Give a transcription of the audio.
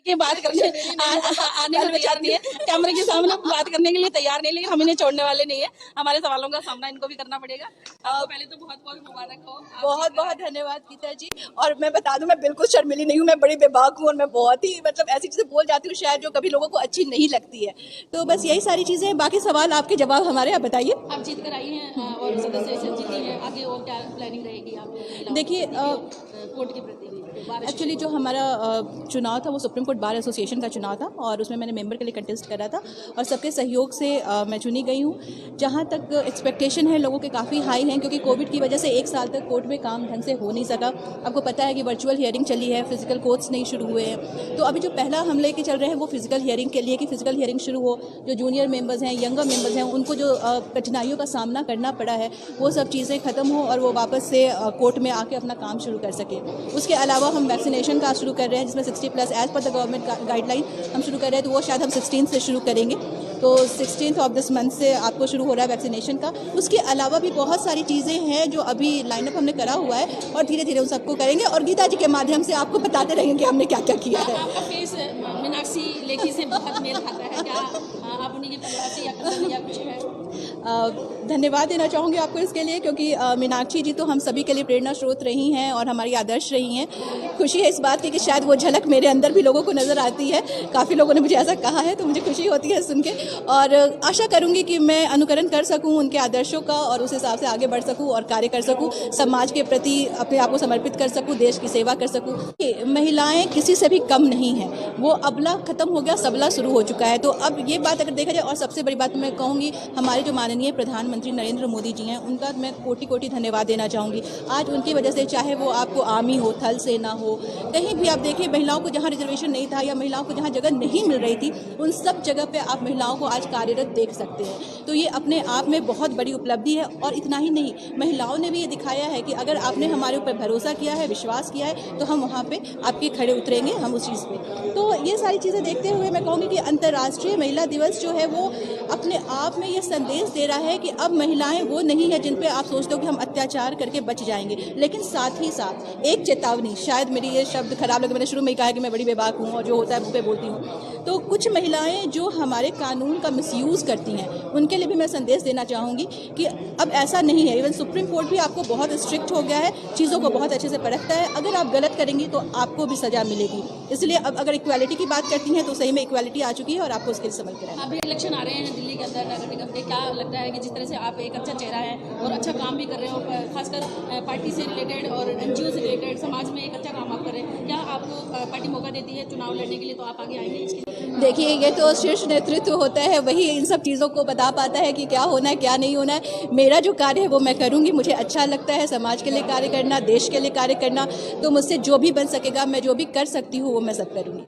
की बात करने आने को तैयार नहीं है, कैमरे के सामने बात करने के लिए तैयार नहीं, लेकिन हम इन्हें छोड़ने वाले नहीं है। हमारे सवालों का सामना इनको भी करना पड़ेगा। पहले तो बहुत बहुत मुबारक हो। बहुत बहुत धन्यवाद गीता जी। और मैं बता दूं, मैं बिल्कुल शर्मिली नहीं हूँ, मैं बड़ी बेबाक हूँ और मैं बहुत ही मतलब ऐसी चीज़ें बोल जाती हूँ शायद जो कभी लोगों को अच्छी नहीं लगती है। तो बस यही सारी चीज़ें हैं, बाकी सवाल आपके जवाब हमारे। आप बताइए। आप जीत कर आई हैं और सदस्य से जीती हैं, आगे और क्या प्लानिंग रहेगी आप? देखिए कोर्ट के प्रति एक्चुअली जो हमारा चुनाव था वो सुप्रीम कोर्ट बार एसोसिएशन का चुनाव था और उसमें मैंने मेंबर के लिए कंटेस्ट करा था और सबके सहयोग से मैं चुनी गई हूँ। जहाँ तक एक्सपेक्टेशन है लोगों के काफ़ी हाई हैं, क्योंकि कोविड की वजह से एक साल तक कोर्ट में काम ढंग से हो नहीं सका। आपको पता है कि वर्चुअल हियरिंग चली है, फिजिकल कोर्ट्स नहीं शुरू हुए हैं। तो अभी जो पहला हम लेके चल रहे हैं वो फिजिकल हियरिंग के लिए कि फिजिकल हियरिंग शुरू हो। जो जूनियर मेंबर्स हैं, यंगर मेंबर्स हैं, उनको जो कठिनाइयों का सामना करना पड़ा है वो सब चीज़ें ख़त्म हो और वो वापस से कोर्ट में आके अपना काम शुरू कर सके। उसके अलावा हम वैक्सीनेशन का शुरू कर रहे हैं, जिसमें 60+ as per the government guideline हम शुरू कर रहे हैं। तो वो शायद हम 16 से शुरू करेंगे। तो 16 ऑफ दिस मंथ से आपको शुरू हो रहा है वैक्सीनेशन का। उसके अलावा भी बहुत सारी चीज़ें हैं जो अभी लाइनअप हमने करा हुआ है और धीरे धीरे उन सबको करेंगे और गीता जी के माध्यम से आपको बताते रहेंगे कि हमने क्या क्या किया है। आपका फेस मीनाक्षी लेखी से बहुत मेल खाता है, क्या आप उन्हीं की प्रयासी या कुछ है? धन्यवाद देना चाहूँगी आपको इसके लिए, क्योंकि मीनाक्षी जी तो हम सभी के लिए प्रेरणा स्रोत रही हैं और हमारी आदर्श रही हैं। खुशी है इस बात की कि शायद वो झलक मेरे अंदर भी लोगों को नज़र आती है। काफ़ी लोगों ने मुझे ऐसा कहा है, तो मुझे खुशी होती है सुन के और आशा करूँगी कि मैं अनुकरण कर सकूँ उनके आदर्शों का और उस हिसाब से आगे बढ़ सकूँ और कार्य कर सकूँ, समाज के प्रति अपने आप को समर्पित कर सकूँ, देश की सेवा कर सकूँ। महिलाएँ किसी से भी कम नहीं हैं, वो अबला ख़त्म हो गया, सबला शुरू हो चुका है। तो अब ये बात अगर देखा जाए, और सबसे बड़ी बात मैं कहूँगी हमारे जो माननीय प्रधानमंत्री नरेंद्र मोदी जी हैं, उनका मैं कोटि कोटि धन्यवाद देना चाहूँगी। आज उनकी वजह से, चाहे वो आपको आर्मी हो, थल सेना हो, कहीं भी आप देखिए महिलाओं को जहाँ रिजर्वेशन नहीं था या महिलाओं को जहाँ जगह नहीं मिल रही थी, उन सब जगह पे आप महिलाओं को आज कार्यरत देख सकते हैं। तो ये अपने आप में बहुत बड़ी उपलब्धि है। और इतना ही नहीं, महिलाओं ने भी ये दिखाया है कि अगर आपने हमारे ऊपर भरोसा किया है, विश्वास किया है, तो हम वहाँ पे आपके खड़े उतरेंगे, हम उस चीज़ पे। तो ये सारी चीज़ें देखते हुए मैं कहूँगी कि अंतर्राष्ट्रीय महिला दिवस जो है वो अपने आप में ये संदेश दे रहा है कि अब महिलाएं वो नहीं है जिन पे आप सोचते हो कि हम अत्याचार करके बच जाएंगे। लेकिन साथ ही साथ एक चेतावनी, शायद मेरी ये शब्द खराब लगे, मैंने शुरू में ही कहा कि मैं बड़ी बेबाक हूँ और जो होता है मुँह पे बोलती हूँ। तो कुछ महिलाएं जो हमारे कानून का मिसयूज़ करती हैं, उनके लिए भी मैं संदेश देना चाहूँगी कि अब ऐसा नहीं है। इवन सुप्रीम कोर्ट भी आपको बहुत स्ट्रिक्ट हो गया है, चीज़ों को बहुत अच्छे से परखता है। अगर आप गलत करेंगी तो आपको भी सज़ा मिलेगी। इसलिए अब अगर इक्वालिटी की बात करती हैं तो सही में इक्वालिटी आ चुकी है और आपको उसके लिए समझ कर। अभी इलेक्शन आ रहे हैं दिल्ली के अंदर नगर निगम के, क्या लगता है कि जिस तरह से आप एक अच्छा चेहरा है और अच्छा काम भी कर रहे हो, खासकर पार्टी से रिलेटेड और NGO से रिलेटेड समाज में एक अच्छा काम आप कर रहे हैं, क्या आपको पार्टी मौका देती है चुनाव लड़ने के लिए, तो आप आगे आएंगे इसके लिए? देखिए, ये तो शीर्ष नेतृत्व होता है, वही इन सब चीज़ों को बता पाता है कि क्या होना है क्या नहीं होना है। मेरा जो कार्य है वो मैं करूँगी, मुझे अच्छा लगता है समाज के लिए कार्य करना, देश के लिए कार्य करना। तो मुझसे जो भी बन सकेगा, मैं जो भी कर सकती हूँ वो मैं सब करूँगी।